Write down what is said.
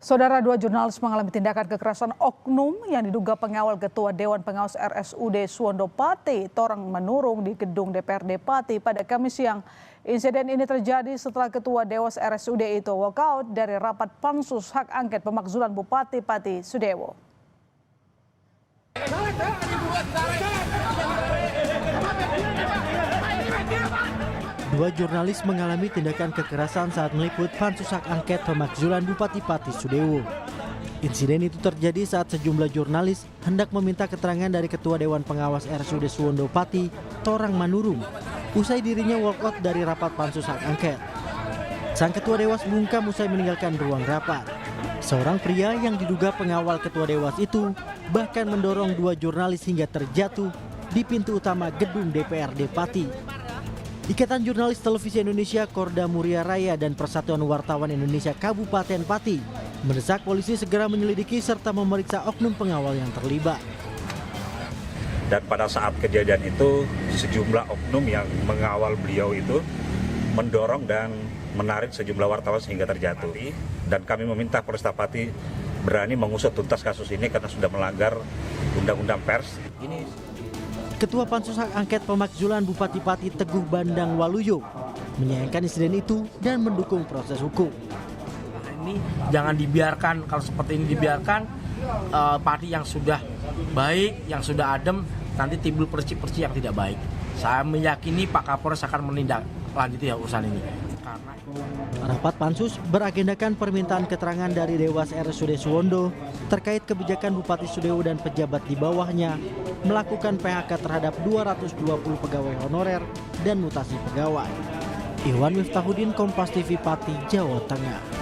Saudara, dua jurnalis mengalami tindakan kekerasan oknum yang diduga pengawal Ketua Dewan Pengawas RSUD Suwondo Pati, Torang Manurung di gedung DPRD Pati pada Kamis siang. Insiden ini terjadi setelah Ketua Dewas RSUD itu walkout dari rapat Pansus Hak Angket Pemakzulan Bupati Pati Sudewo. Dua jurnalis mengalami tindakan kekerasan saat meliput Pansus Hak Angket Pemakzulan Bupati Pati Sudewo. Insiden itu terjadi saat sejumlah jurnalis hendak meminta keterangan dari Ketua Dewan Pengawas RSUD Suwondo Pati, Torang Manurung, usai dirinya walkout dari rapat Pansus Hak Angket. Sang Ketua Dewas bungkam usai meninggalkan ruang rapat. Seorang pria yang diduga pengawal Ketua Dewas itu bahkan mendorong dua jurnalis hingga terjatuh di pintu utama gedung DPRD Pati. Ikatan Jurnalis Televisi Indonesia, Korda Muria Raya, dan Persatuan Wartawan Indonesia Kabupaten Pati mendesak polisi segera menyelidiki serta memeriksa oknum pengawal yang terlibat. Dan pada saat kejadian itu, sejumlah oknum yang mengawal beliau itu mendorong dan menarik sejumlah wartawan sehingga terjatuh. Dan kami meminta Polresta Pati berani mengusut tuntas kasus ini karena sudah melanggar Undang-Undang Pers. Ketua Pansus Hak Angket Pemakzulan Bupati Pati Teguh Bandang Waluyo menyayangkan insiden itu dan mendukung proses hukum. Ini jangan dibiarkan, kalau seperti ini dibiarkan, Pati yang sudah baik, yang sudah adem, nanti timbul perci-perci yang tidak baik. Saya meyakini Pak Kapolres akan menindaklanjuti urusan ini. Rapat Pansus beragendakan permintaan keterangan dari Dewas RSUD Suwondo terkait kebijakan Bupati Sudewo dan pejabat di bawahnya melakukan PHK terhadap 220 pegawai honorer dan mutasi pegawai. Iwan Miftahudin, Kompas TV Pati, Jawa Tengah.